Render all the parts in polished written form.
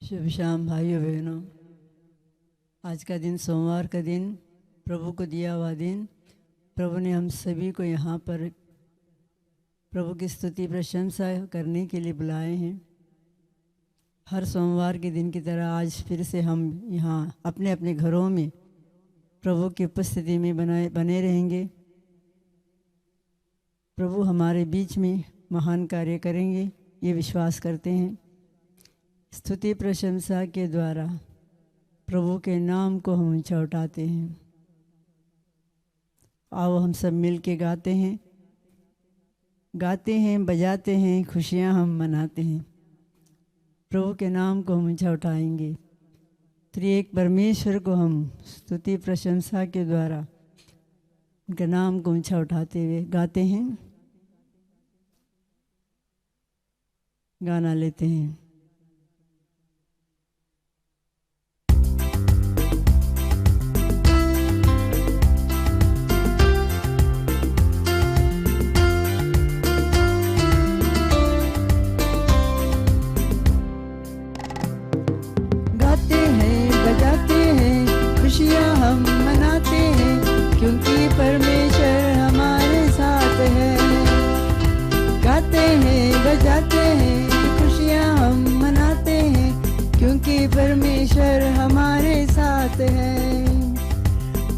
शुभ शाम भाइयों बहनों। आज का दिन सोमवार का दिन, प्रभु को दिया हुआ दिन। प्रभु ने हम सभी को यहाँ पर प्रभु की स्तुति प्रशंसा करने के लिए बुलाए हैं। हर सोमवार के दिन की तरह आज फिर से हम यहाँ अपने अपने घरों में प्रभु की उपस्थिति में बने रहेंगे। प्रभु हमारे बीच में महान कार्य करेंगे, ये विश्वास करते हैं। स्तुति प्रशंसा के द्वारा प्रभु के नाम को हम ऊंचा उठाते हैं। आओ हम सब मिल के गाते हैं, बजाते हैं, खुशियां हम मनाते हैं। प्रभु के नाम को हम ऊंचा उठाएंगे। त्रिएक परमेश्वर को हम स्तुति प्रशंसा के द्वारा उनके नाम को ऊंचा उठाते हुए गाते हैं, गाना लेते हैं। खुशियाँ हम मनाते हैं क्योंकि परमेश्वर हमारे साथ है। गाते हैं बजाते हैं, खुशियाँ हम मनाते हैं क्योंकि परमेश्वर हमारे साथ है।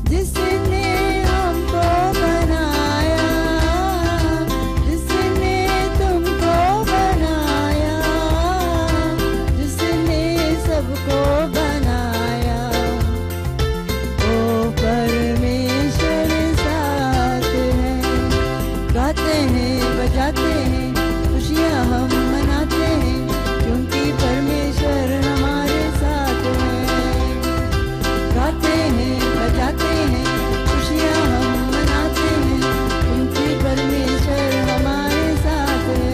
जिसने हमको बनाया, जिसने तुमको बनाया, जिसने सबको बनाया, परमेश्वर साथ है। गाते हैं बजाते हैं, खुशियाँ हम मनाते हैं क्योंकि परमेश्वर हमारे साथ है। गाते हैं बजाते हैं, खुशियाँ हम मनाते हैं क्योंकि परमेश्वर हमारे साथ है।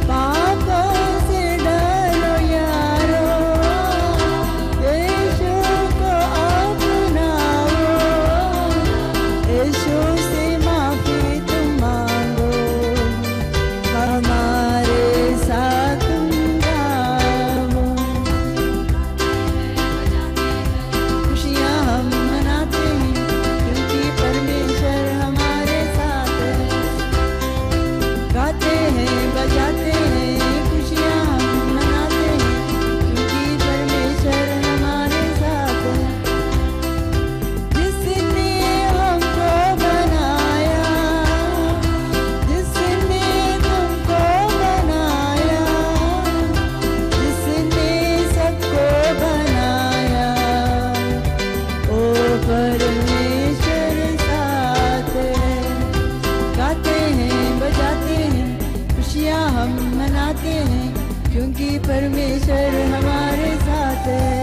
पापों से डरो यारो, यीशु को यीशु से माफी तुम मांगो, हमारे साथ तुम गाओ। खुशियाँ हम मनाते हैं क्योंकि परमेश्वर हमारे साथ है। गाते हैं बजाते हैं, खुशियाँ हम मनाते हैं क्योंकि परमेश्वर हमारे साथ है। जिसने हमको बनाया, जिसने तुमको बनाया, जिसने सबको बनाया, ओ परमेश्वर साथ है। गाते हैं बजाते हैं, खुशियाँ हम मनाते हैं क्योंकि परमेश्वर हमारे साथ है।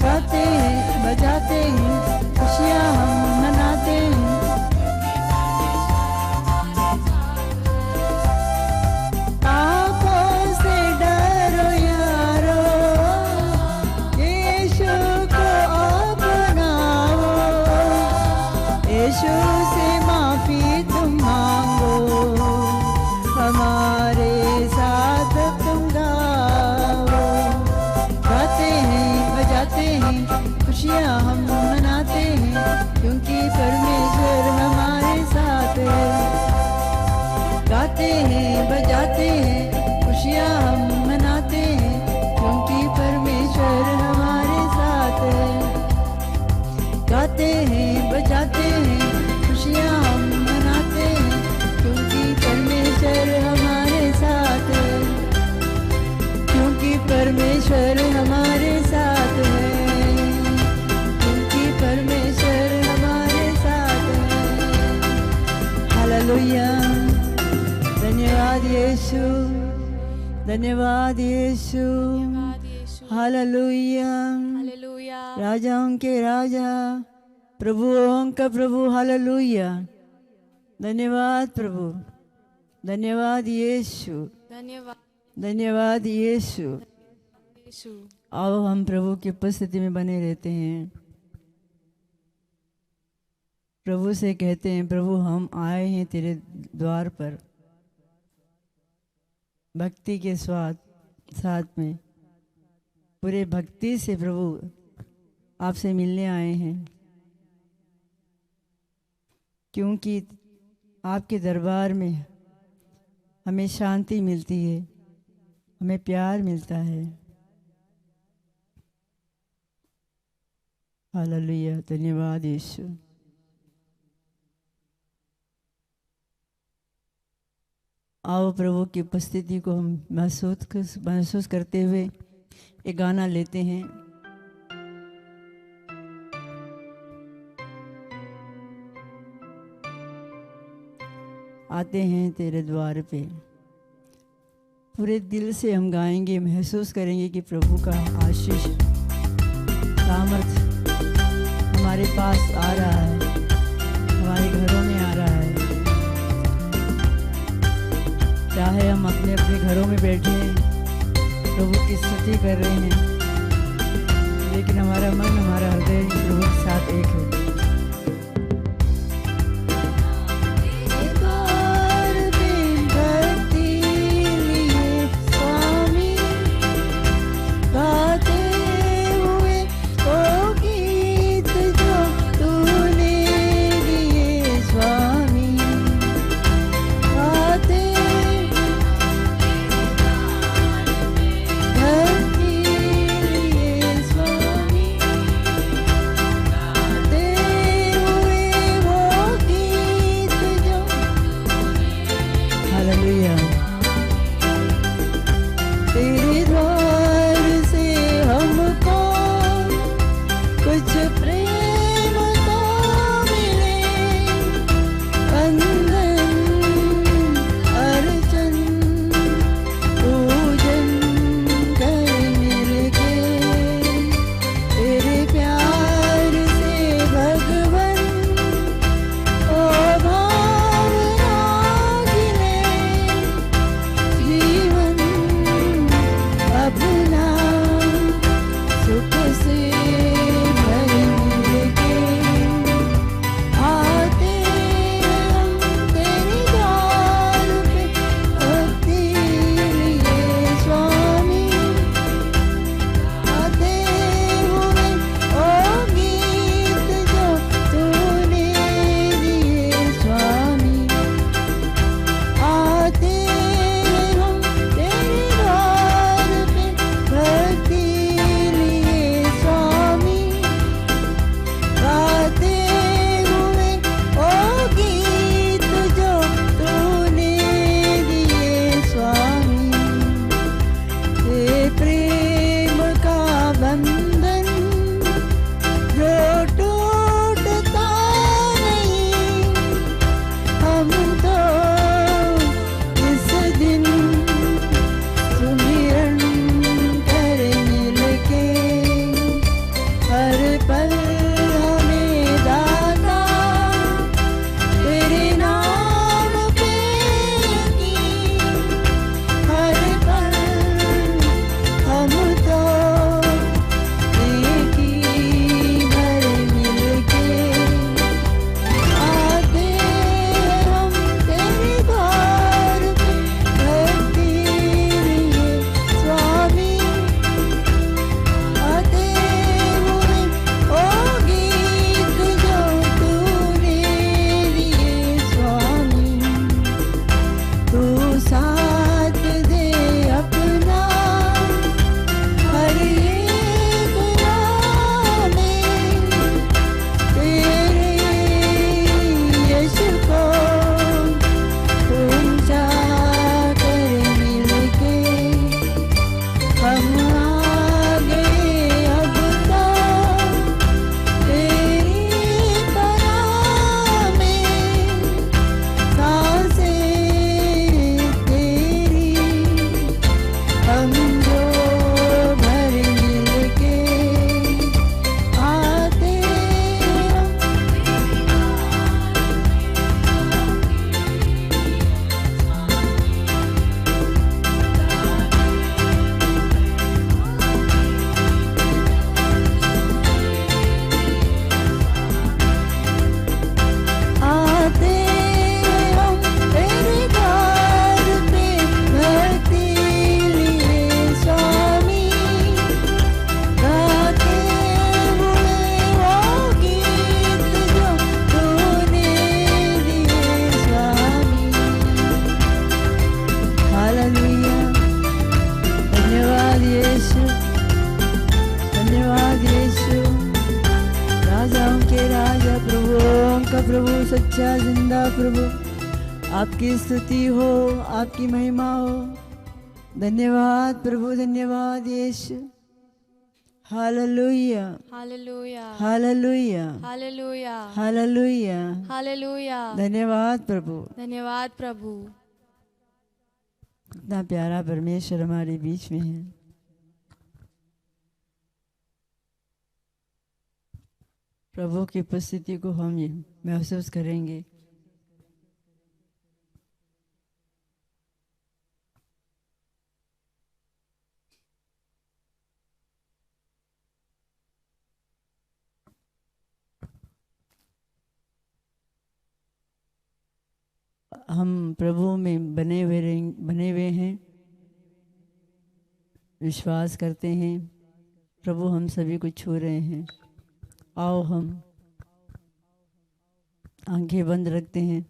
गाते हैं बजाते हैं, खुशियाँ हम मनाते हैं। पापों से डरो यारो, यीशु को अपनाओ, यीशु से माफी तुम मांगो, हमारे साथ तुम गाओ। गाते हैं बजाते हैं, खुशियाँ हम मनाते हैं क्योंकि परमेश्वर हमारे साथ है। गाते हैं बजाते हैं, खुशियाँ हम मनाते हैं क्योंकि परमेश्वर हमारे साथ है। गाते हैं बजाते हैं, खुशियाँ हम मनाते हैं क्योंकि परमेश्वर हमारे साथ है। क्योंकि परमेश्वर हमारे साथ है, क्योंकि परमेश्वर हमारे साथ है। हालेलुया, धन्यवाद धन्यवाद यीशु, धन्यवाद यीशु, हालेलुया। हालेलुया। राजाओं के राजा, प्रभुओं का प्रभु, हालेलुया। धन्यवाद प्रभु, धन्यवाद यीशु, धन्यवाद धन्यवाद यीशु। यीशु। आओ हम प्रभु की उपस्थिति में बने रहते हैं, प्रभु से कहते हैं, प्रभु हम आए हैं तेरे द्वार पर भक्ति के साथ में, पूरे भक्ति से प्रभु आपसे मिलने आए हैं, क्योंकि आपके दरबार में हमें शांति मिलती है, हमें प्यार मिलता है। हालेलुया, धन्यवाद यीशु। आओ प्रभु की उपस्थिति को हम महसूस करते हुए एक गाना लेते हैं। आते हैं तेरे द्वार पे, पूरे दिल से हम गाएंगे, महसूस करेंगे कि प्रभु का आशीष सामर्थ हमारे पास आ रहा है, हमारे घरों में आ रहा है। चाहे हम अपने अपने घरों में बैठे हैं, प्रभु की स्तुति कर रहे हैं, लेकिन हमारा मन, हमारा हृदय प्रभु के साथ एक है। सच्चा जिंदा प्रभु, आपकी स्तुति हो, आपकी महिमा हो। धन्यवाद प्रभु, धन्यवाद Yeshu. Hallelujah, hallelujah, hallelujah, hallelujah, hallelujah. Hallelujah. धन्यवाद प्रभु। धन्यवाद प्रभु। कितना प्यारा परमेश्वर हमारे बीच में है। प्रभु की उपस्थिति को हम ये महसूस करेंगे। हम प्रभु में बने हुए हैं, विश्वास करते हैं। प्रभु हम सभी को छू रहे हैं। आओ हम आंखें बंद रखते हैं,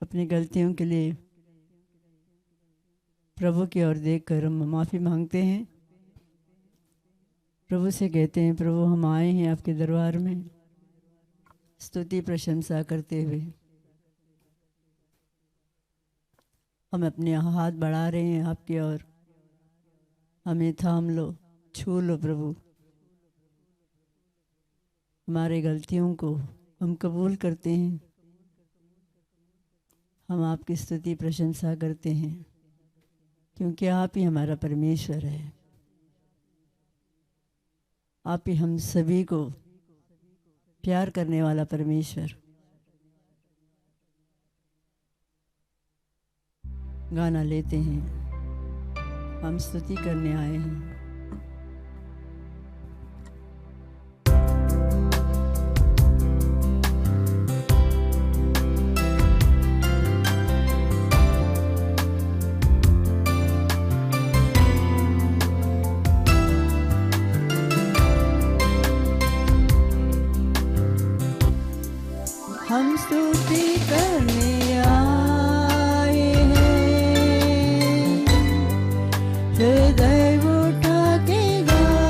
अपनी गलतियों के लिए प्रभु की ओर देखकर हम माफ़ी मांगते हैं। प्रभु से कहते हैं, प्रभु हम आए हैं आपके दरबार में स्तुति प्रशंसा करते हुए। हम अपने हाथ बढ़ा रहे हैं आपकी ओर। हमें थाम लो, छू लो प्रभु। हमारे गलतियों को हम कबूल करते हैं। हम आपकी स्तुति प्रशंसा करते हैं, क्योंकि आप ही हमारा परमेश्वर है। आप ही हम सभी को प्यार करने वाला परमेश्वर। गाना लेते हैं, हम स्तुति करने आए हैं। हम स्तुति करने आए हैं, हृदय उठा के गाने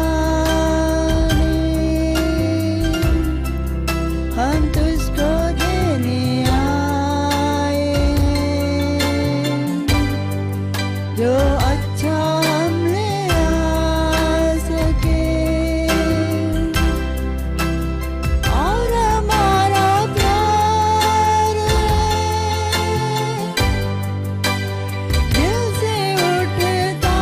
हम तुझको देने आए हैं, जो अच्छा हमने आ सके। और हमारा प्यार दिल से उठता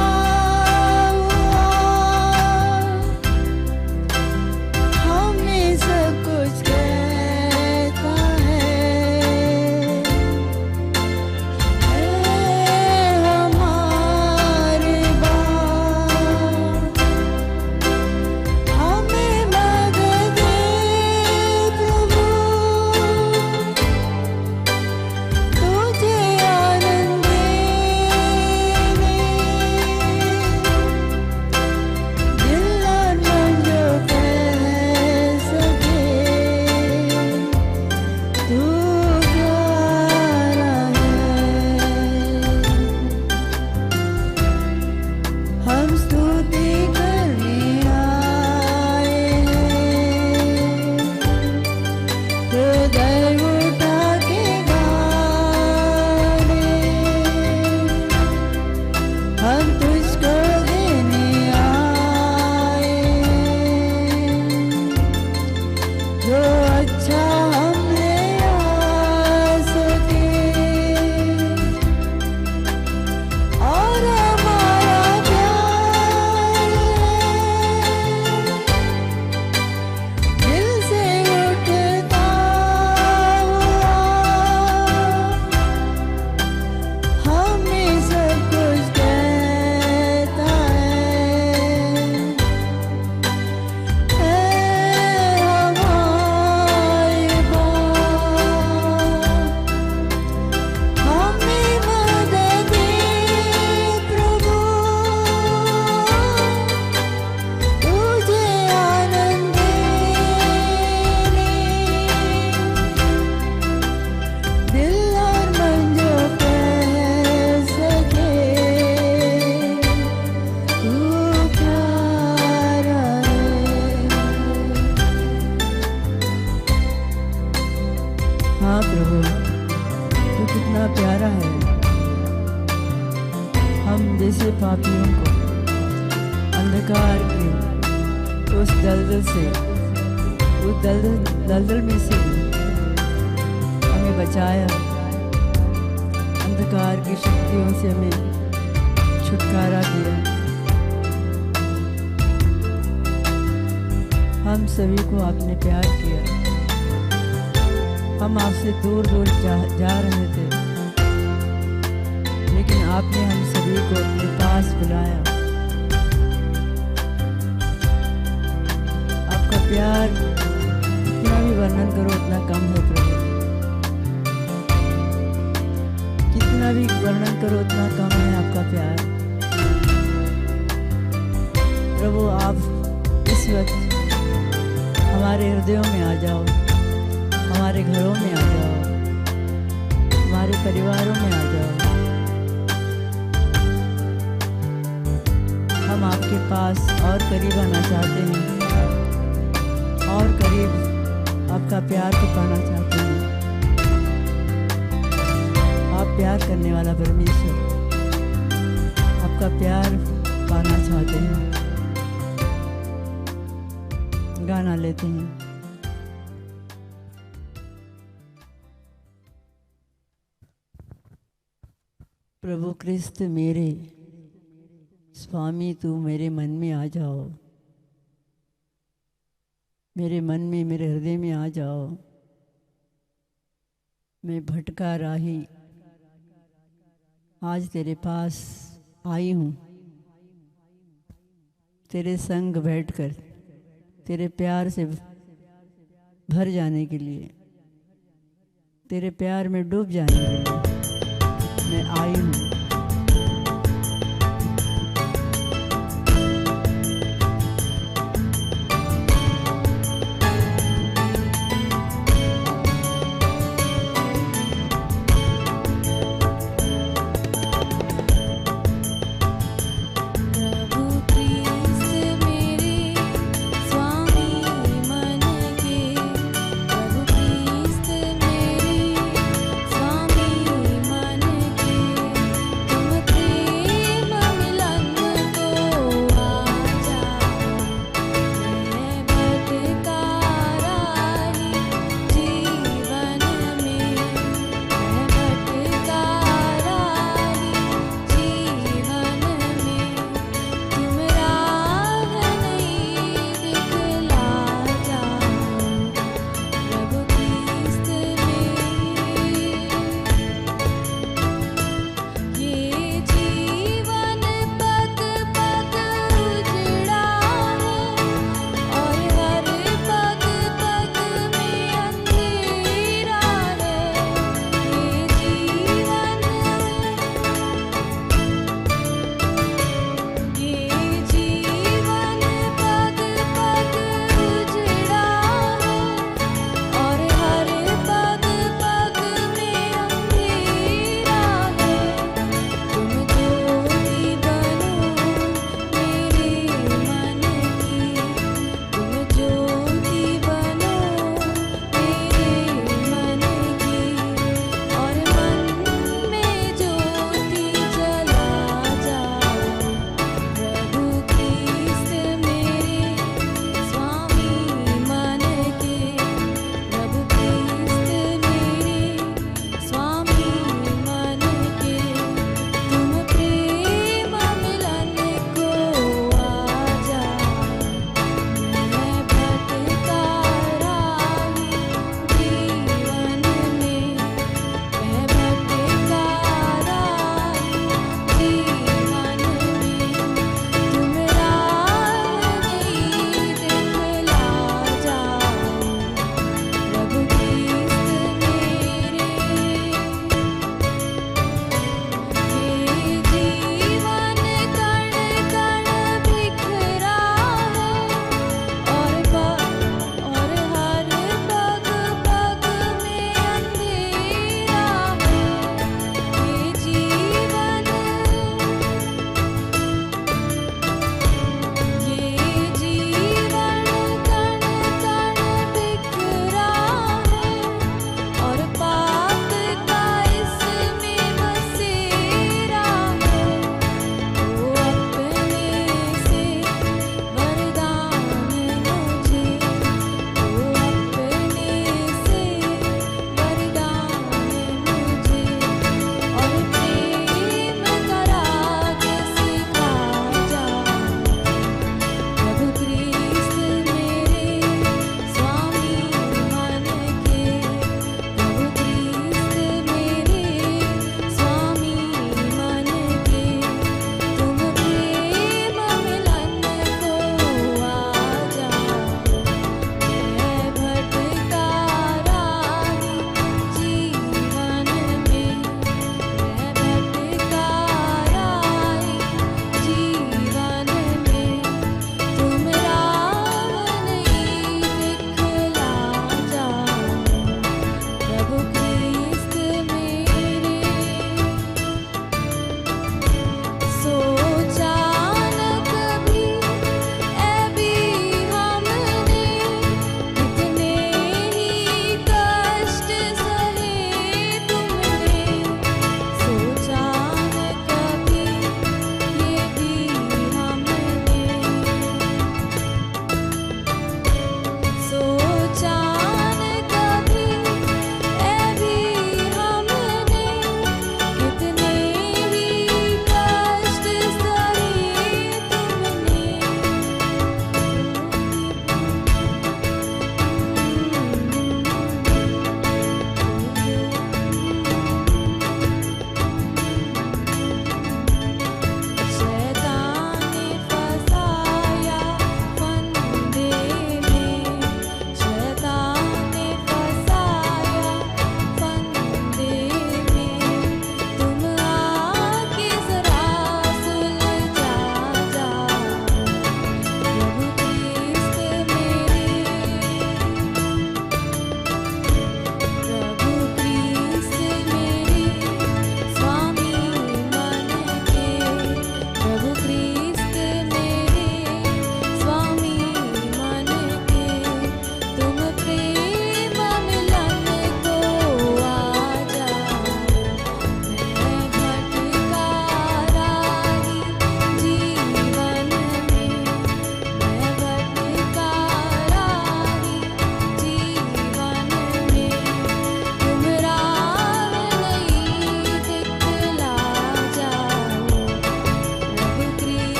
कितना प्यारा है हम जैसे पापियों को अंधकार के उस दलदल से, उस दलदल में से हमें बचाया, अंधकार की शक्तियों से हमें छुटकारा दिया। हम सभी को आपने प्यार किया। हम आपसे दूर दूर जा रहे थे, लेकिन आपने हम सभी को अपने पास बुलाया। आपका प्यार कितना भी वर्णन करो उतना कम है प्रभु, कितना भी वर्णन करो उतना कम है आपका प्यार। प्रभु आप इस वक्त हमारे हृदयों में आ जाओ, हमारे घरों में आ जाओ, हमारे परिवारों में आ जाओ। हम आपके पास और करीब आना चाहते हैं, और करीब आपका प्यार को पाना चाहते हैं। आप प्यार करने वाला परमेश्वर, आपका प्यार पाना चाहते हैं। गाना लेते हैं। प्रभु क्रिस्त मेरे स्वामी, तू मेरे मन में आ जाओ, मेरे मन में, मेरे हृदय में आ जाओ। मैं भटका राही आज तेरे पास आई हूँ, तेरे संग बैठकर तेरे प्यार से भर जाने के लिए, तेरे प्यार में डूब जाने के लिए मैं आई हूँ।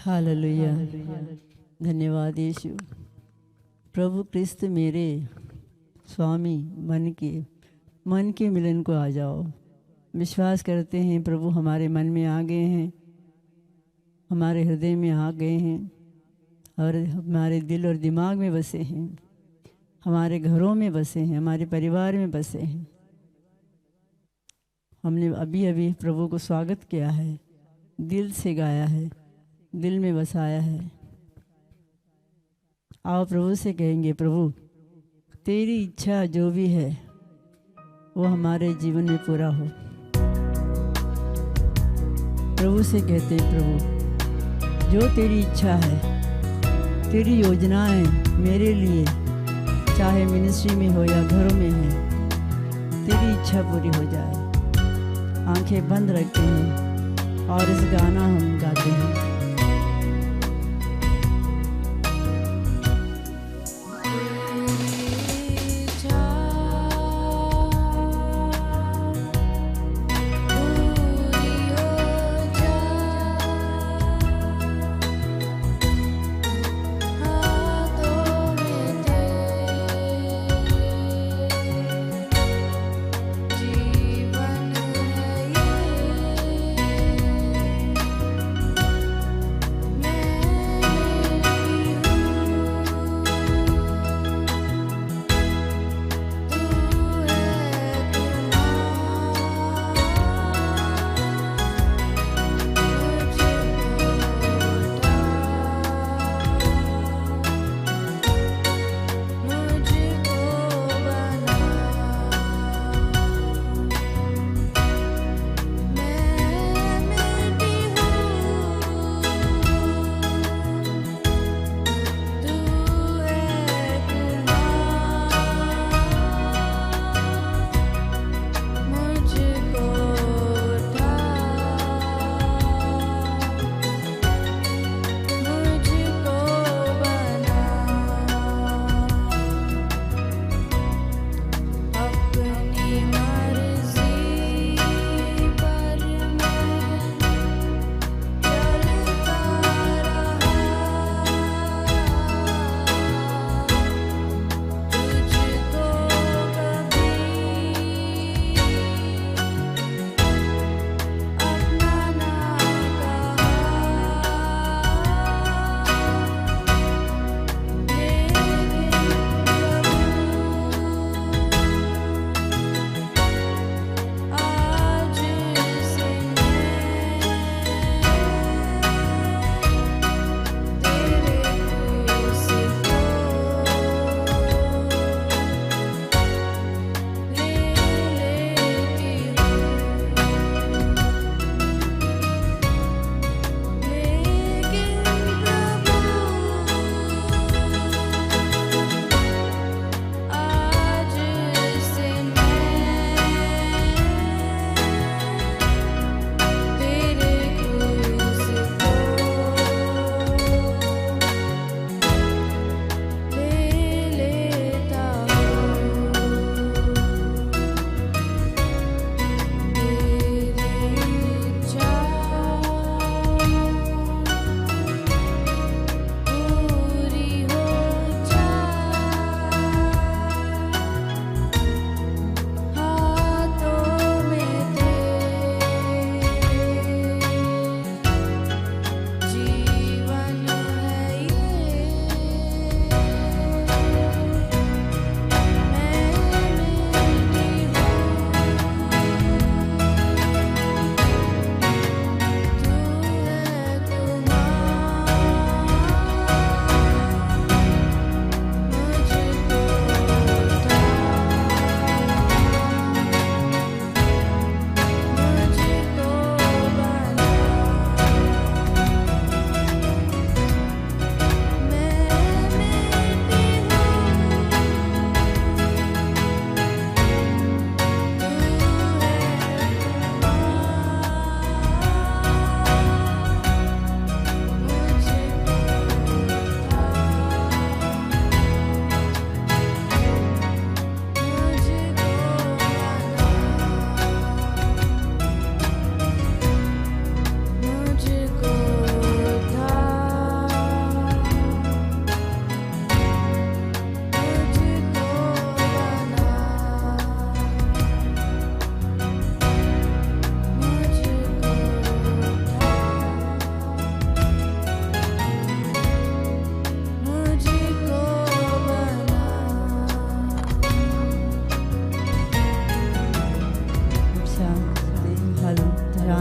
हालेलुया। धन्यवाद यीशु। प्रभु क्रिस्त मेरे स्वामी मन के मिलन को आ जाओ। विश्वास करते हैं प्रभु हमारे मन में आ गए हैं, हमारे हृदय में आ गए हैं और हमारे दिल और दिमाग में बसे हैं, हमारे घरों में बसे हैं, हमारे परिवार में बसे हैं। हमने अभी अभी प्रभु को स्वागत किया है, दिल से गाया है, दिल में बसाया है। आओ प्रभु से कहेंगे, प्रभु तेरी इच्छा जो भी है वो हमारे जीवन में पूरा हो। प्रभु से कहते हैं, प्रभु जो तेरी इच्छा है, तेरी योजनाएं मेरे लिए, चाहे मिनिस्ट्री में हो या घरों में है, तेरी इच्छा पूरी हो जाए। आंखें बंद रखते हैं और इस गाना हम गाते हैं।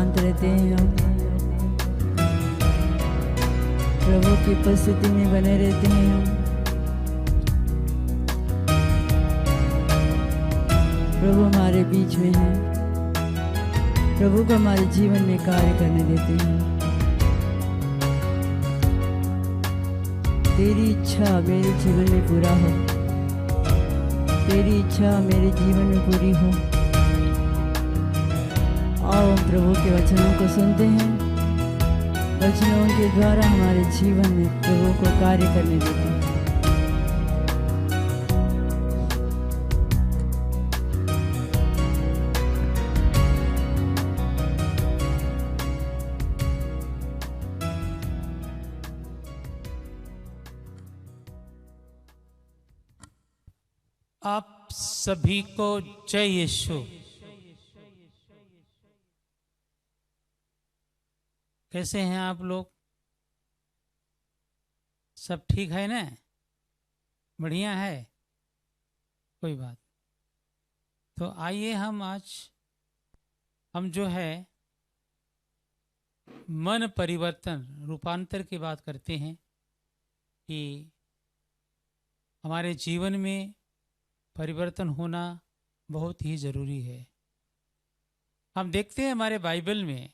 शांत रहते हैं हम, प्रभु की उपस्थिति में बने रहते हैं हम। प्रभु हमारे बीच में है, प्रभु को हमारे जीवन में कार्य करने देते हैं। तेरी इच्छा मेरे जीवन में पूरा हो, तेरी इच्छा मेरे जीवन में पूरी हो। आओ हम प्रभु के वचनों को सुनते हैं, वचनों के द्वारा हमारे जीवन में प्रभु को कार्य करने देते हैं। आप सभी को जय यीशु। कैसे हैं आप लोग? सब ठीक है ना? बढ़िया है, कोई बात। तो आइए हम जो है मन परिवर्तन रूपांतर की बात करते हैं कि हमारे जीवन में परिवर्तन होना बहुत ही ज़रूरी है। हम देखते हैं हमारे बाइबल में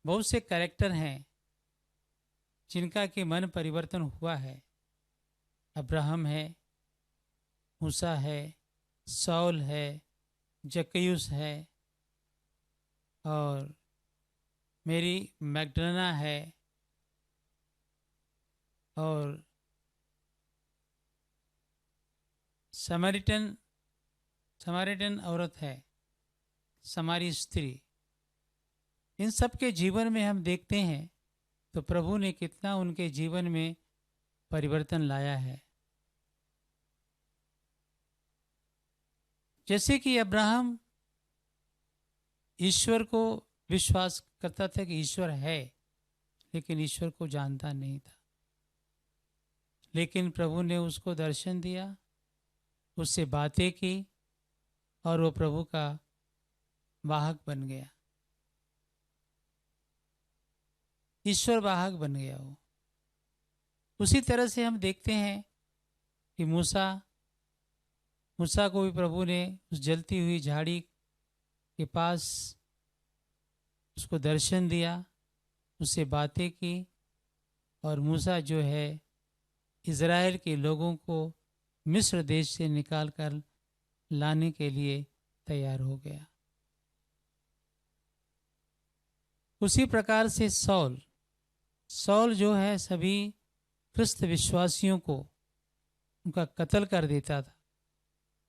बहुत से कैरेक्टर हैं जिनका कि मन परिवर्तन हुआ है। अब्राहम है, मूसा है, सौल है, जक्कयूस है, और मेरी मैगडलेना है, और समारिटन औरत है, समारी स्त्री। इन सब के जीवन में हम देखते हैं तो प्रभु ने कितना उनके जीवन में परिवर्तन लाया है। जैसे कि अब्राहम ईश्वर को विश्वास करता था कि ईश्वर है, लेकिन ईश्वर को जानता नहीं था। लेकिन प्रभु ने उसको दर्शन दिया, उससे बातें की, और वो प्रभु का वाहक बन गया, ईश्वर वाहक बन गया वो। उसी तरह से हम देखते हैं कि मूसा को भी प्रभु ने उस जलती हुई झाड़ी के पास उसको दर्शन दिया, उससे बातें की, और मूसा जो है इज़राइल के लोगों को मिस्र देश से निकालकर लाने के लिए तैयार हो गया। उसी प्रकार से सौल जो है सभी ख्रिस्त विश्वासियों को उनका कत्ल कर देता था,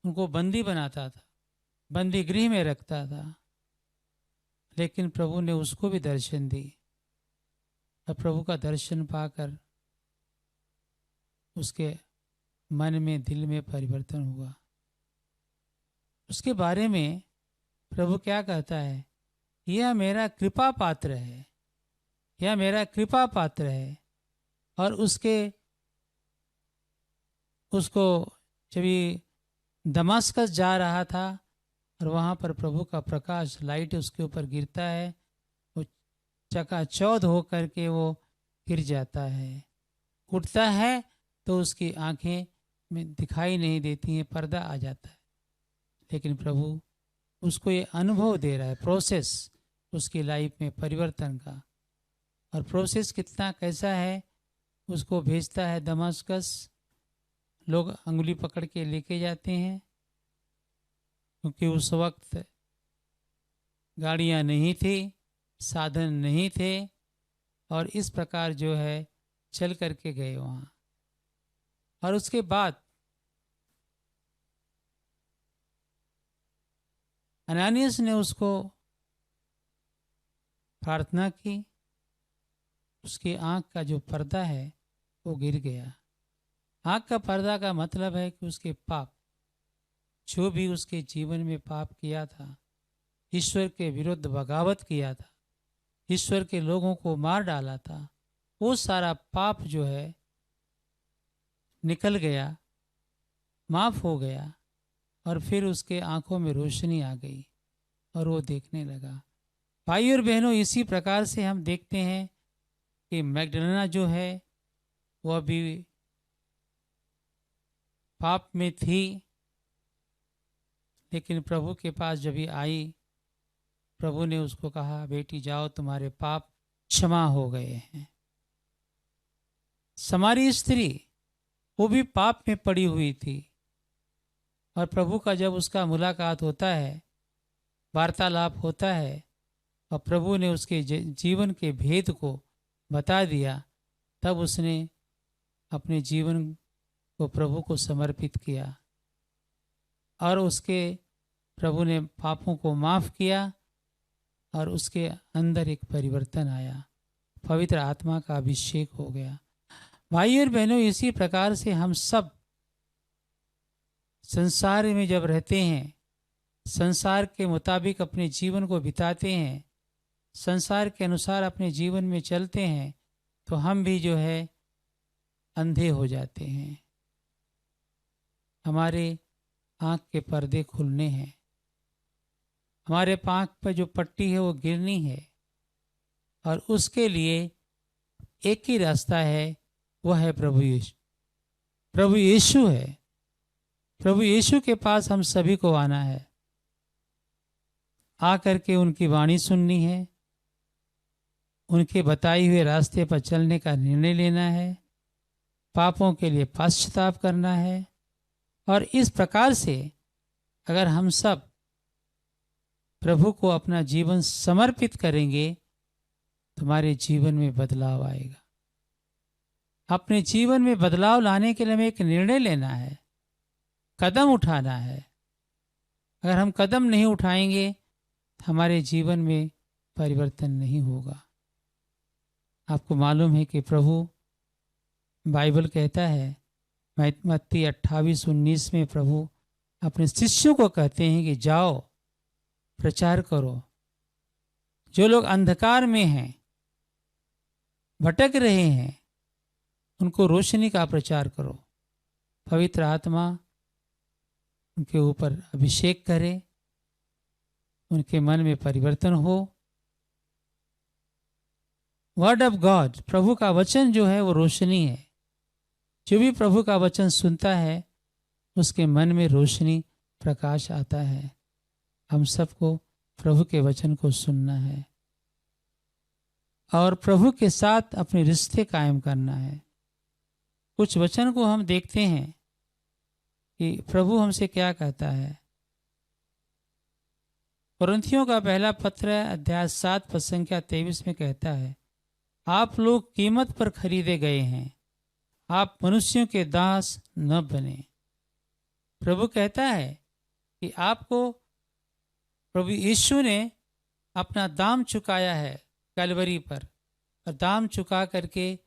उनको बंदी बनाता था, बंदी गृह में रखता था। लेकिन प्रभु ने उसको भी दर्शन दी, और प्रभु का दर्शन पाकर उसके मन में, दिल में परिवर्तन हुआ। उसके बारे में प्रभु क्या कहता है? यह मेरा कृपा पात्र है, यह मेरा कृपा पात्र है। और उसको जब ये दमास्कस जा रहा था और वहाँ पर प्रभु का प्रकाश, लाइट उसके ऊपर गिरता है, वो चकाचौंध हो करके वो गिर जाता है, उठता है तो उसकी आंखें में दिखाई नहीं देती हैं, पर्दा आ जाता है। लेकिन प्रभु उसको ये अनुभव दे रहा है, प्रोसेस उसकी लाइफ में परिवर्तन का। और प्रोसेस कितना कैसा है, उसको भेजता है दमास्कस। लोग अंगुली पकड़ के लेके जाते हैं, क्योंकि उस वक्त गाड़ियां नहीं थी, साधन नहीं थे, और इस प्रकार जो है चल करके गए वहाँ। और उसके बाद अनानियास ने उसको प्रार्थना की, उसकी आंख का जो पर्दा है वो गिर गया। आंख का पर्दा का मतलब है कि उसके पाप, जो भी उसके जीवन में पाप किया था, ईश्वर के विरुद्ध बगावत किया था, ईश्वर के लोगों को मार डाला था, वो सारा पाप जो है निकल गया, माफ हो गया। और फिर उसके आंखों में रोशनी आ गई और वो देखने लगा। भाई और बहनों, इसी प्रकार से हम देखते हैं कि मैगडलेना जो है वह भी पाप में थी, लेकिन प्रभु के पास जब ही आई, प्रभु ने उसको कहा, बेटी जाओ, तुम्हारे पाप क्षमा हो गए हैं। समारी स्त्री वो भी पाप में पड़ी हुई थी, और प्रभु का जब उसका मुलाकात होता है, वार्तालाप होता है, और प्रभु ने उसके जीवन के भेद को बता दिया, तब उसने अपने जीवन को प्रभु को समर्पित किया और उसके प्रभु ने पापों को माफ किया और उसके अंदर एक परिवर्तन आया, पवित्र आत्मा का अभिषेक हो गया। भाई और बहनों, इसी प्रकार से हम सब संसार में जब रहते हैं, संसार के मुताबिक अपने जीवन को बिताते हैं, संसार के अनुसार अपने जीवन में चलते हैं, तो हम भी जो है अंधे हो जाते हैं। हमारे आँख के पर्दे खुलने हैं, हमारे आँख पर जो पट्टी है वो गिरनी है, और उसके लिए एक ही रास्ता है, वह है प्रभु यीशु। प्रभु यीशु है। प्रभु यीशु के पास हम सभी को आना है, आकर के उनकी वाणी सुननी है, उनके बताए हुए रास्ते पर चलने का निर्णय लेना है, पापों के लिए पश्चाताप करना है। और इस प्रकार से अगर हम सब प्रभु को अपना जीवन समर्पित करेंगे, तुम्हारे जीवन में बदलाव आएगा। अपने जीवन में बदलाव लाने के लिए हमें एक निर्णय लेना है, कदम उठाना है। अगर हम कदम नहीं उठाएंगे, हमारे जीवन में परिवर्तन नहीं होगा। आपको मालूम है कि प्रभु, बाइबल कहता है, मत्ती 28:19 में प्रभु अपने शिष्यों को कहते हैं कि जाओ, प्रचार करो। जो लोग अंधकार में हैं, भटक रहे हैं, उनको रोशनी का प्रचार करो। पवित्र आत्मा उनके ऊपर अभिषेक करे, उनके मन में परिवर्तन हो। वर्ड ऑफ गॉड, प्रभु का वचन जो है वो रोशनी है। जो भी प्रभु का वचन सुनता है, उसके मन में रोशनी, प्रकाश आता है। हम सबको प्रभु के वचन को सुनना है और प्रभु के साथ अपने रिश्ते कायम करना है। कुछ वचन को हम देखते हैं कि प्रभु हमसे क्या कहता है। कुरिन्थियों का पहला पत्र अध्याय 7 पद संख्या 23 में कहता है, आप लोग कीमत पर खरीदे गए हैं, आप मनुष्यों के दास न बने। प्रभु कहता है कि आपको प्रभु यीशु ने अपना दाम चुकाया है कलवरी पर, और दाम चुका करके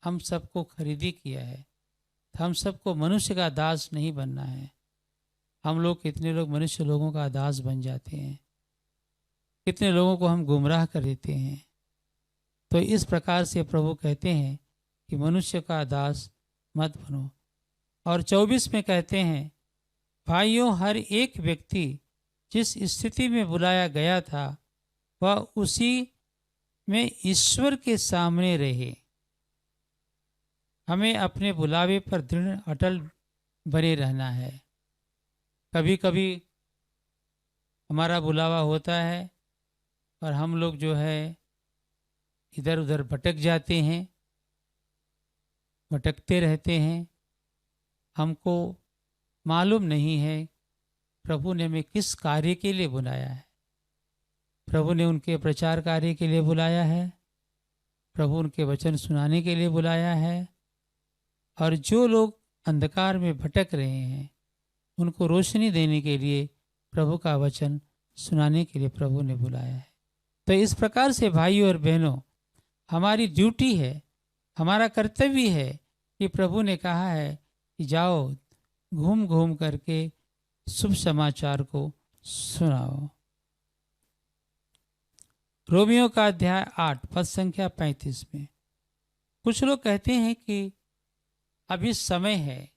हम सबको खरीदी किया है। हम सबको मनुष्य का दास नहीं बनना है। हम लोग, कितने लोग मनुष्य लोगों का दास बन जाते हैं, कितने लोगों को हम गुमराह कर देते हैं। तो इस प्रकार से प्रभु कहते हैं कि मनुष्य का दास मत बनो। और 24 में कहते हैं, भाइयों, हर एक व्यक्ति जिस स्थिति में बुलाया गया था, वह उसी में ईश्वर के सामने रहे। हमें अपने बुलावे पर दृढ़ अटल बने रहना है। कभी कभी हमारा बुलावा होता है और हम लोग जो है इधर उधर भटक जाते हैं, भटकते रहते हैं। हमको मालूम नहीं है प्रभु ने हमें किस कार्य के लिए बुलाया है। प्रभु ने उनके प्रचार कार्य के लिए बुलाया है, प्रभु उनके वचन सुनाने के लिए बुलाया है। और जो लोग अंधकार में भटक रहे हैं, उनको रोशनी देने के लिए, प्रभु का वचन सुनाने के लिए प्रभु ने बुलाया है। तो इस प्रकार से भाइयों और बहनों, हमारी ड्यूटी है, हमारा कर्तव्य है कि प्रभु ने कहा है कि जाओ, घूम घूम करके शुभ समाचार को सुनाओ। रोमियो का अध्याय 8 पद संख्या 35 में कुछ लोग कहते हैं कि अभी समय है,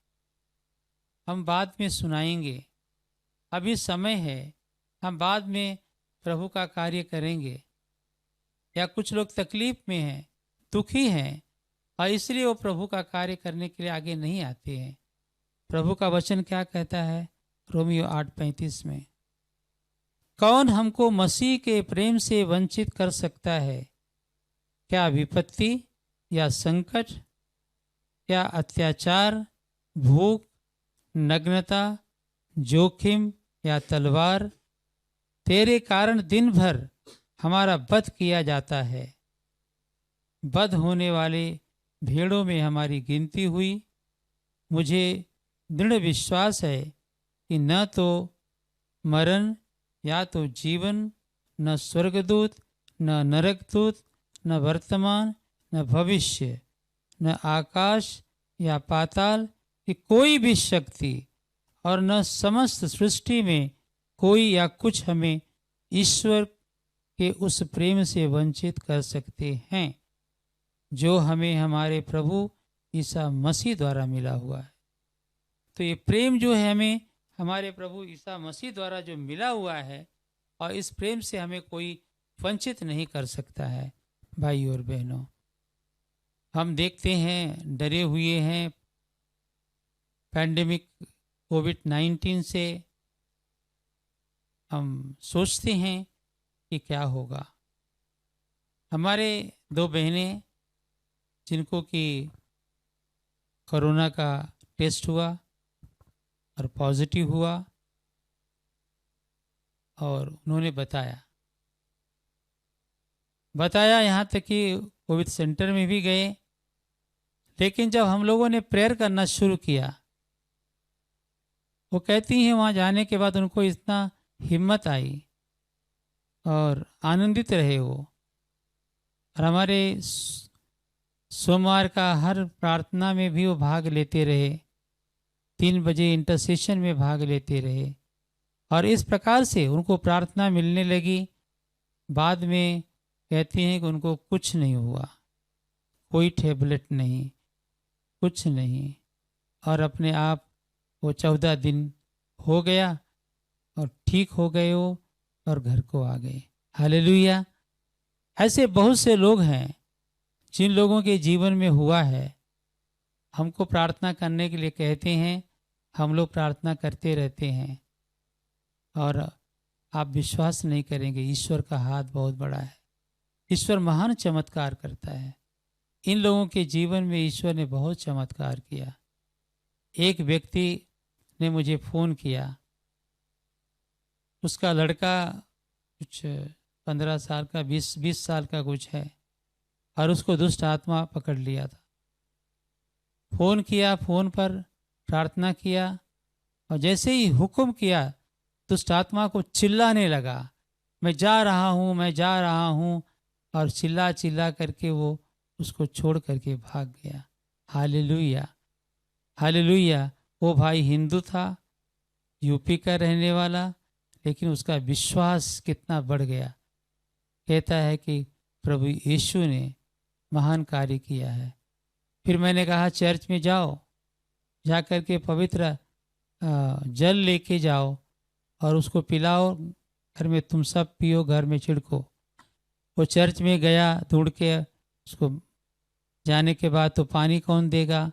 हम बाद में सुनाएंगे, अभी समय है, हम बाद में प्रभु का कार्य करेंगे। या कुछ लोग तकलीफ में हैं, दुखी हैं, और इसलिए वो प्रभु का कार्य करने के लिए आगे नहीं आते हैं। प्रभु का वचन क्या कहता है रोमियो 8:35 में, कौन हमको मसीह के प्रेम से वंचित कर सकता है? क्या विपत्ति या संकट या अत्याचार, भूख, नग्नता, जोखिम या तलवार? तेरे कारण दिन भर हमारा वध किया जाता है। वध होने वाले भेड़ों में हमारी गिनती हुई। मुझे दृढ़ विश्वास है कि न तो मरण या तो जीवन, न स्वर्गदूत, न नरकदूत, न वर्तमान, न भविष्य, न आकाश या पाताल की कोई भी शक्ति और न समस्त सृष्टि में कोई या कुछ हमें ईश्वर के उस प्रेम से वंचित कर सकते हैं जो हमें हमारे प्रभु ईसा मसीह द्वारा मिला हुआ है। तो ये प्रेम जो है हमें हमारे प्रभु ईसा मसीह द्वारा जो मिला हुआ है, और इस प्रेम से हमें कोई वंचित नहीं कर सकता है। भाई और बहनों, हम देखते हैं डरे हुए हैं पैंडेमिक कोविड-19 से। हम सोचते हैं कि क्या होगा। हमारे 2 बहनें जिनको कि कोरोना का टेस्ट हुआ और पॉजिटिव हुआ, और उन्होंने बताया यहाँ तक कि कोविड सेंटर में भी गए। लेकिन जब हम लोगों ने प्रेयर करना शुरू किया, वो कहती हैं वहाँ जाने के बाद उनको इतना हिम्मत आई और आनंदित रहे वो। और हमारे सोमवार का हर प्रार्थना में भी वो भाग लेते रहे, 3 बजे इंटरसेशन में भाग लेते रहे, और इस प्रकार से उनको प्रार्थना मिलने लगी। बाद में कहती हैं कि उनको कुछ नहीं हुआ, कोई टैबलेट नहीं, कुछ नहीं, और अपने आप वो 14 दिन हो गया और ठीक हो गए वो और घर को आ गए। हालेलुया। ऐसे बहुत से लोग हैं जिन लोगों के जीवन में हुआ है। हमको प्रार्थना करने के लिए कहते हैं, हम लोग प्रार्थना करते रहते हैं, और आप विश्वास नहीं करेंगे, ईश्वर का हाथ बहुत बड़ा है। ईश्वर महान चमत्कार करता है। इन लोगों के जीवन में ईश्वर ने बहुत चमत्कार किया। एक व्यक्ति ने मुझे फ़ोन किया, उसका लड़का कुछ 15 साल का, 20 साल का कुछ है, और उसको दुष्ट आत्मा पकड़ लिया था। फ़ोन किया, फ़ोन पर प्रार्थना किया, और जैसे ही हुक्म किया दुष्ट आत्मा को चिल्लाने लगा, मैं जा रहा हूँ, मैं जा रहा हूँ, और चिल्ला चिल्ला करके वो उसको छोड़ करके भाग गया। Hallelujah, hallelujah. वो भाई हिंदू था, यूपी का रहने वाला, लेकिन उसका विश्वास कितना बढ़ गया। कहता है कि प्रभु यीशु ने महान कार्य किया है। फिर मैंने कहा चर्च में जाओ, जा कर के पवित्र जल लेके जाओ और उसको पिलाओ, घर में तुम सब पियो, घर में छिड़को। वो चर्च में गया, ढूंढ के उसको जाने के बाद तो पानी कौन देगा,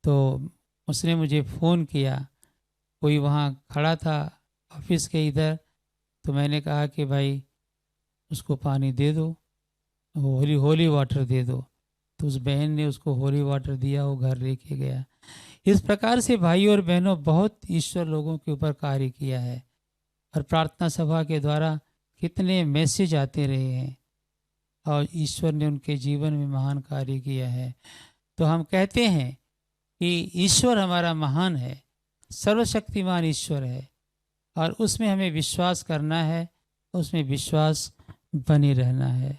तो उसने मुझे फ़ोन किया, कोई वहाँ खड़ा था ऑफिस के इधर, तो मैंने कहा कि भाई उसको पानी दे दो, होली वाटर दे दो। तो उस बहन ने उसको होली वाटर दिया, वो घर लेके गया। इस प्रकार से भाई और बहनों बहुत ईश्वर लोगों के ऊपर कार्य किया है, और प्रार्थना सभा के द्वारा कितने मैसेज आते रहे हैं, और ईश्वर ने उनके जीवन में महान कार्य किया है। तो हम कहते हैं कि ईश्वर हमारा महान है, सर्वशक्तिमान ईश्वर है, और उसमें हमें विश्वास करना है, उसमें विश्वास बने रहना है।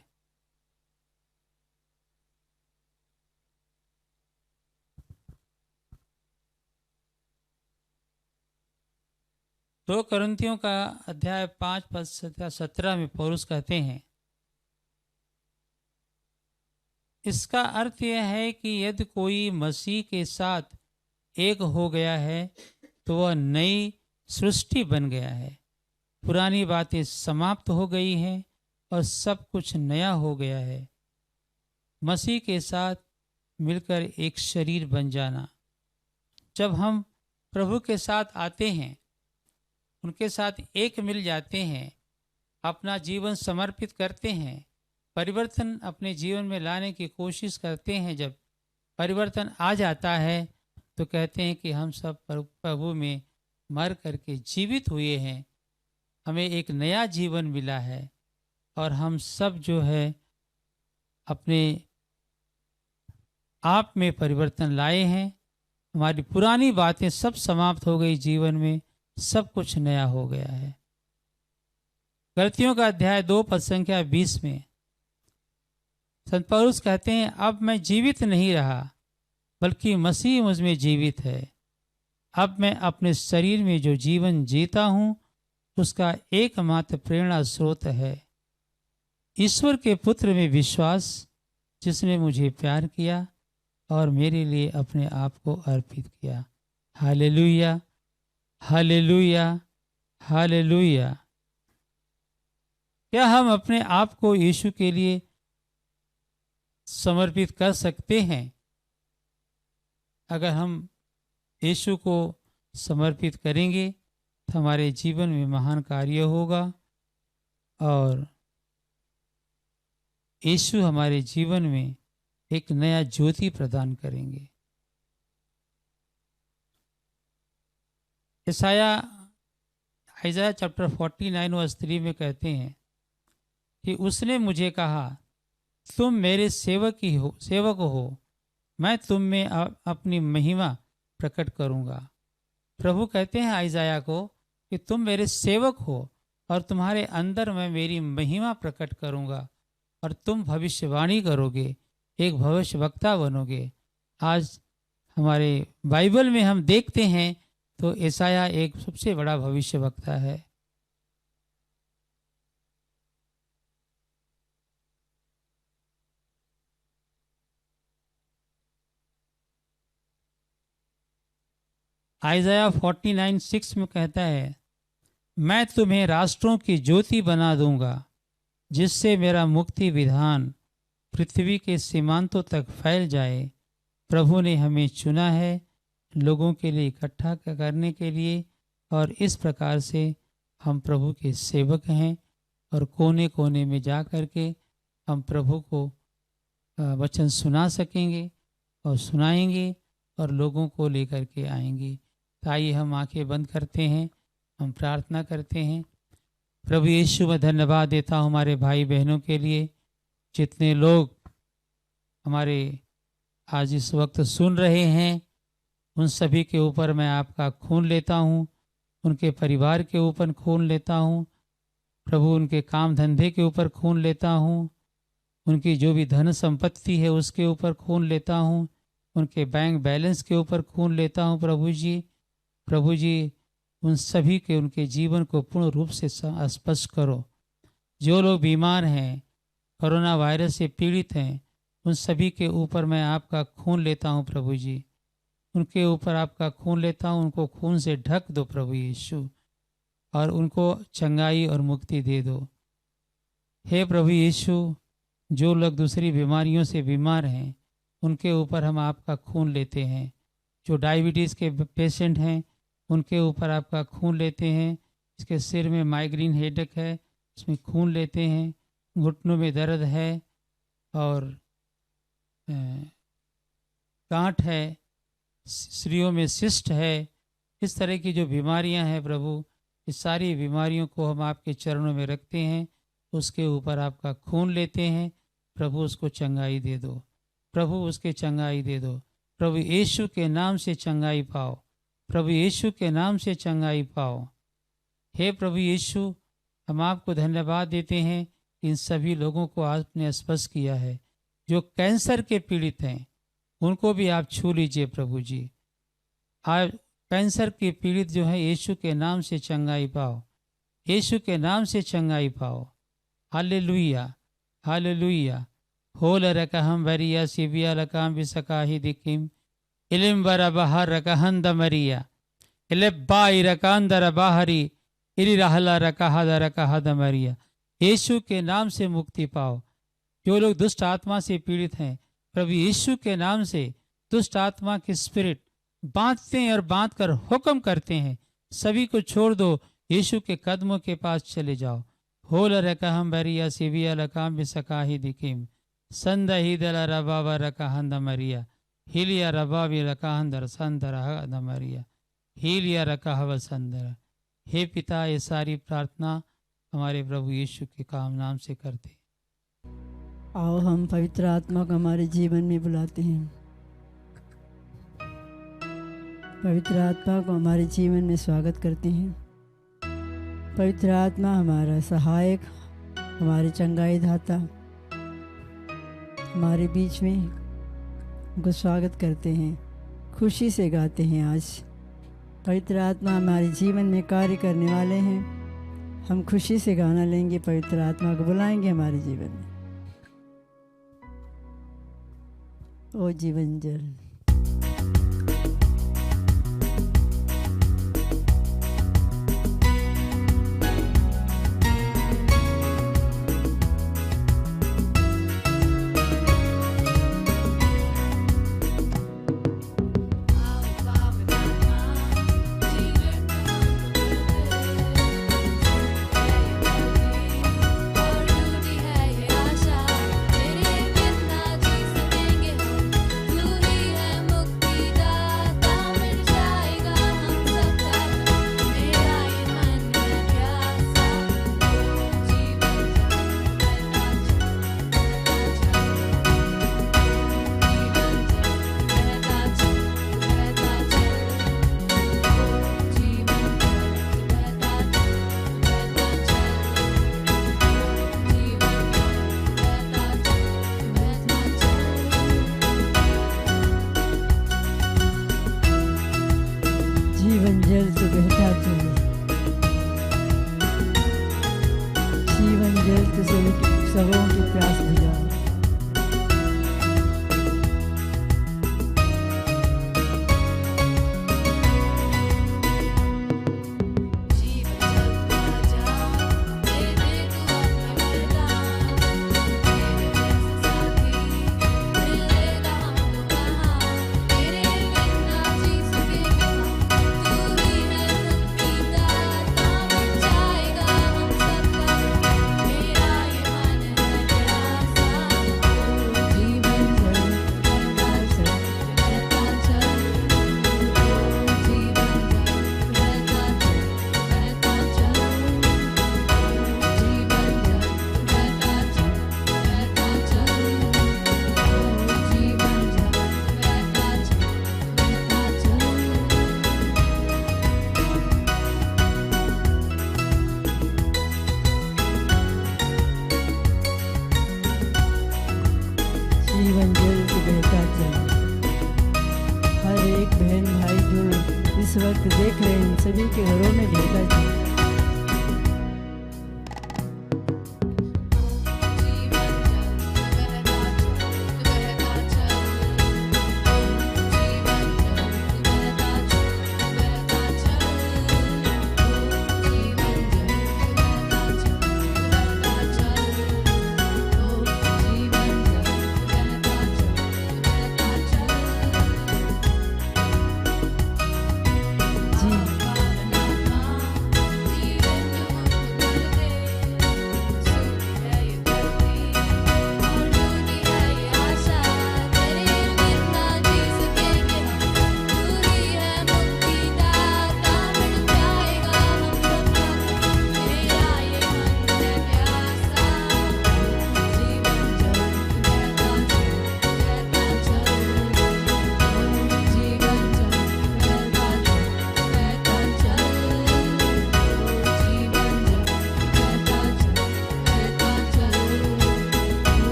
2 कोरिन्थियों का अध्याय 5 पद 17 में पौलुस कहते हैं, इसका अर्थ यह है कि यदि कोई मसीह के साथ एक हो गया है तो वह नई सृष्टि बन गया है, पुरानी बातें समाप्त हो गई हैं, और सब कुछ नया हो गया है। मसीह के साथ मिलकर एक शरीर बन जाना। जब हम प्रभु के साथ आते हैं, उनके साथ एक मिल जाते हैं, अपना जीवन समर्पित करते हैं, परिवर्तन अपने जीवन में लाने की कोशिश करते हैं, जब परिवर्तन आ जाता है तो कहते हैं कि हम सब प्रभु में मर करके जीवित हुए हैं, हमें एक नया जीवन मिला है और हम सब जो है अपने आप में परिवर्तन लाए हैं। हमारी पुरानी बातें सब समाप्त हो गई, जीवन में सब कुछ नया हो गया है। गलतियों का अध्याय 2 पद संख्या 20 में संत पौलुस कहते हैं, अब मैं जीवित नहीं रहा बल्कि मसीह मुझ में जीवित है। अब मैं अपने शरीर में जो जीवन जीता हूँ उसका एकमात्र प्रेरणा स्रोत है ईश्वर के पुत्र में विश्वास, जिसने मुझे प्यार किया और मेरे लिए अपने आप को अर्पित किया। Hallelujah, hallelujah, hallelujah. क्या हम अपने आप को यीशु के लिए समर्पित कर सकते हैं? अगर हम यीशु को समर्पित करेंगे तो हमारे जीवन में महान कार्य होगा और यीशु हमारे जीवन में एक नया ज्योति प्रदान करेंगे। आइज़ाया चैप्टर 49 वर्स 3 में कहते हैं कि उसने मुझे कहा, तुम मेरे सेवक हो, मैं तुम में अपनी महिमा प्रकट करूंगा। प्रभु कहते हैं आइज़ाया को कि तुम मेरे सेवक हो और तुम्हारे अंदर मैं मेरी महिमा प्रकट करूंगा और तुम भविष्यवाणी करोगे, एक भविष्य वक्ता बनोगे। आज हमारे बाइबल में हम देखते हैं तो यशाया एक सबसे बड़ा भविष्य वक्ता है। आइज़ाया 49:6 में कहता है, मैं तुम्हें राष्ट्रों की ज्योति बना दूंगा, जिससे मेरा मुक्ति विधान पृथ्वी के सीमांतों तक फैल जाए। प्रभु ने हमें चुना है लोगों के लिए इकट्ठा करने के लिए, और इस प्रकार से हम प्रभु के सेवक हैं और कोने कोने में जा कर के हम प्रभु को वचन सुना सकेंगे और सुनाएंगे और लोगों को लेकर के आएंगे। तो आइए हम आंखें बंद करते हैं, हम प्रार्थना करते हैं। प्रभु यीशु मैं धन्यवाद देता हूँ हमारे भाई बहनों के लिए, जितने लोग हमारे आज इस वक्त सुन रहे हैं, उन सभी के ऊपर मैं आपका खून लेता हूँ, उनके परिवार के ऊपर खून लेता हूँ प्रभु, उनके काम धंधे के ऊपर खून लेता हूँ, उनकी जो भी धन संपत्ति है उसके ऊपर खून लेता हूँ, उनके बैंक बैलेंस के ऊपर खून लेता हूँ। प्रभु जी उन सभी के उनके जीवन को पूर्ण रूप से स्पष्ट करो। जो लोग बीमार हैं, कोरोना वायरस से पीड़ित हैं, उन सभी के ऊपर मैं आपका खून लेता हूँ प्रभु जी, उनके ऊपर आपका खून लेता हूँ। उनको खून से ढक दो प्रभु यीशु, और उनको चंगाई और मुक्ति दे दो। हे प्रभु यीशु, जो लोग दूसरी बीमारियों से बीमार हैं उनके ऊपर हम आपका खून लेते हैं। जो डायबिटीज़ के पेशेंट हैं उनके ऊपर आपका खून लेते हैं। इसके सिर में माइग्रेन हेडेक है, उसमें खून लेते हैं। घुटनों में दर्द है और गांठ है, स्त्रियों में सिस्ट है, इस तरह की जो बीमारियां हैं प्रभु, इस सारी बीमारियों को हम आपके चरणों में रखते हैं, उसके ऊपर आपका खून लेते हैं। प्रभु उसको चंगाई दे दो, प्रभु उसके चंगाई दे दो। प्रभु यीशु के नाम से चंगाई पाओ, प्रभु यीशु के नाम से चंगाई पाओ। हे प्रभु यीशु, हम आपको धन्यवाद देते हैं कि इन सभी लोगों को आपने स्पर्श किया है। जो कैंसर के पीड़ित हैं उनको भी आप छू लीजिए प्रभु जी। आप कैंसर के पीड़ित जो है यीशु के नाम से चंगाई पाओ, यीशु के नाम से चंगाई पाओ। Hallelujah, hallelujah. होल रकहम वरिया सिबिया रकाम बिसकाही दिकिम इलिम बरा बहर रकहंद मरिया इले बाई रकांदर बाहरी इरी रहला रकहद रकहद मरिया। यीशु के नाम से मुक्ति पाओ। जो लोग दुष्ट आत्मा से पीड़ित हैं, प्रभु यीशु के नाम से दुष्ट आत्मा के स्पिरिट बांधते हैं और बांध कर हुक्म करते हैं, सभी को छोड़ दो, यीशु के कदमों के पास चले जाओ। होल रकहम बरिया सिविया लकाम बिसकाही दिकिम संद हिदला रबावा रकहंद मरिया हिलिया रबावी रकहंदर संदर मरिया हिलिया रकहव संदर। हे पिता, ये सारी प्रार्थना हमारे प्रभु यीशु के काम नाम से करते। आओ हम पवित्र आत्मा को हमारे जीवन में बुलाते हैं। पवित्र आत्मा को हमारे जीवन में स्वागत करते हैं। पवित्र आत्मा हमारा सहायक, हमारे चंगाई दाता हमारे बीच में उनको स्वागत करते हैं, खुशी से गाते हैं। आज पवित्र आत्मा हमारे जीवन में कार्य करने वाले हैं, हम खुशी से गाना लेंगे, पवित्र आत्मा को बुलाएंगे हमारे जीवन में। ओ जीवन जल जीवन जल से बहता चल, जीवन जल से सबों की प्यास बुझा। जीवन जल से बहता चल। हर एक बहन भाई जो इस वक्त देख रहे हैं, सभी के घरों में बहता चल।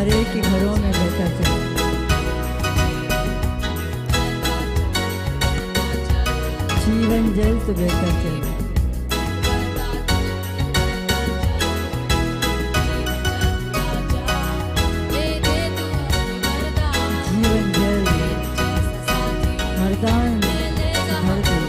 हर एक के घरों में बहता चले। जीवन जल तो बहता चले। जीवन जल मर्दान भर दे।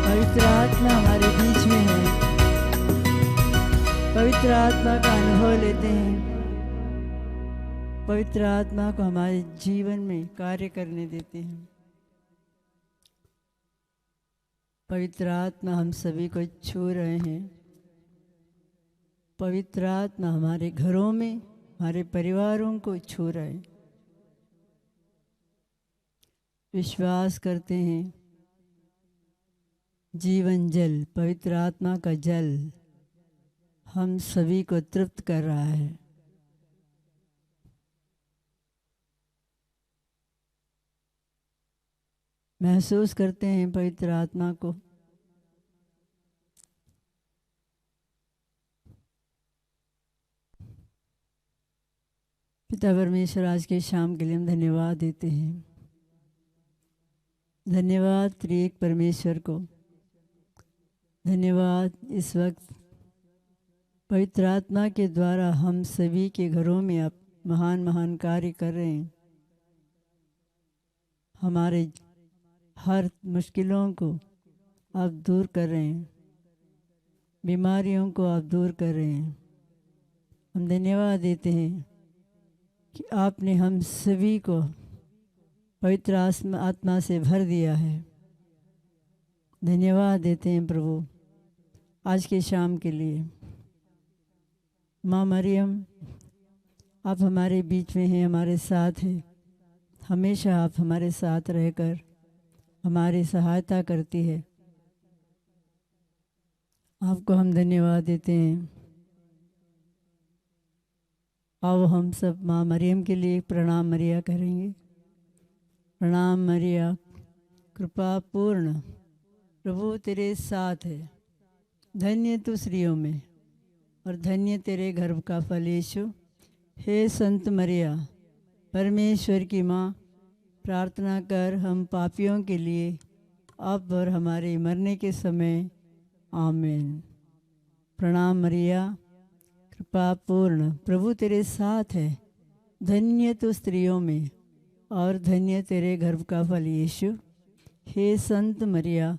पवित्र आत्मा हमारे बीच में है। पवित्र आत्मा का अनुभव लेते हैं। पवित्र आत्मा को हमारे जीवन में कार्य करने देते हैं। पवित्र आत्मा हम सभी को छू रहे हैं। पवित्र आत्मा हमारे घरों में, हमारे परिवारों को छू रहे हैं। विश्वास करते हैं जीवन जल, पवित्र आत्मा का जल हम सभी को तृप्त कर रहा है। महसूस करते हैं पवित्र आत्मा को। पिता परमेश्वर, आज के शाम के लिए हम धन्यवाद देते हैं। धन्यवाद त्रिएक परमेश्वर को। धन्यवाद इस वक्त पवित्र आत्मा के द्वारा हम सभी के घरों में आप महान महान कार्य कर रहे हैं। हमारे हर मुश्किलों को आप दूर कर रहे हैं। बीमारियों को आप दूर कर रहे हैं। हम धन्यवाद देते हैं कि आपने हम सभी को पवित्र आत्मा से भर दिया है। धन्यवाद देते हैं प्रभु आज के शाम के लिए। माँ मरियम, आप हमारे बीच में हैं, हमारे साथ हैं। हमेशा आप हमारे साथ रहकर हमारी सहायता करती है। आपको हम धन्यवाद देते हैं। आओ हम सब माँ मरियम के लिए प्रणाम मरिया करेंगे। प्रणाम मरिया, कृपा पूर्ण, प्रभु तेरे साथ है। धन्य तू स्त्रियों में और धन्य तेरे गर्भ का फल यीशु। हे संत मरिया, परमेश्वर की माँ, प्रार्थना कर हम पापियों के लिए अब और हमारे मरने के समय। आमीन। प्रणाम मरिया, कृपा पूर्ण, प्रभु तेरे साथ है। धन्य तू स्त्रियों में और धन्य तेरे गर्भ का फल यीशु। हे संत मरिया,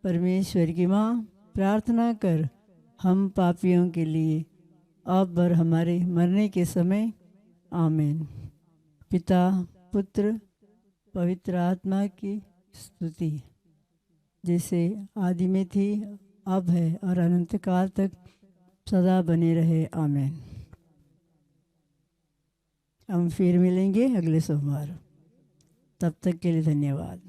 परमेश्वर की माँ, प्रार्थना कर हम पापियों के लिए अब और हमारे मरने के समय। आमीन। पिता, पुत्र, पवित्र आत्मा की स्तुति जैसे आदि में थी, अब है और अनंत काल तक सदा बने रहे। आमीन। हम फिर मिलेंगे अगले सोमवार। तब तक के लिए धन्यवाद।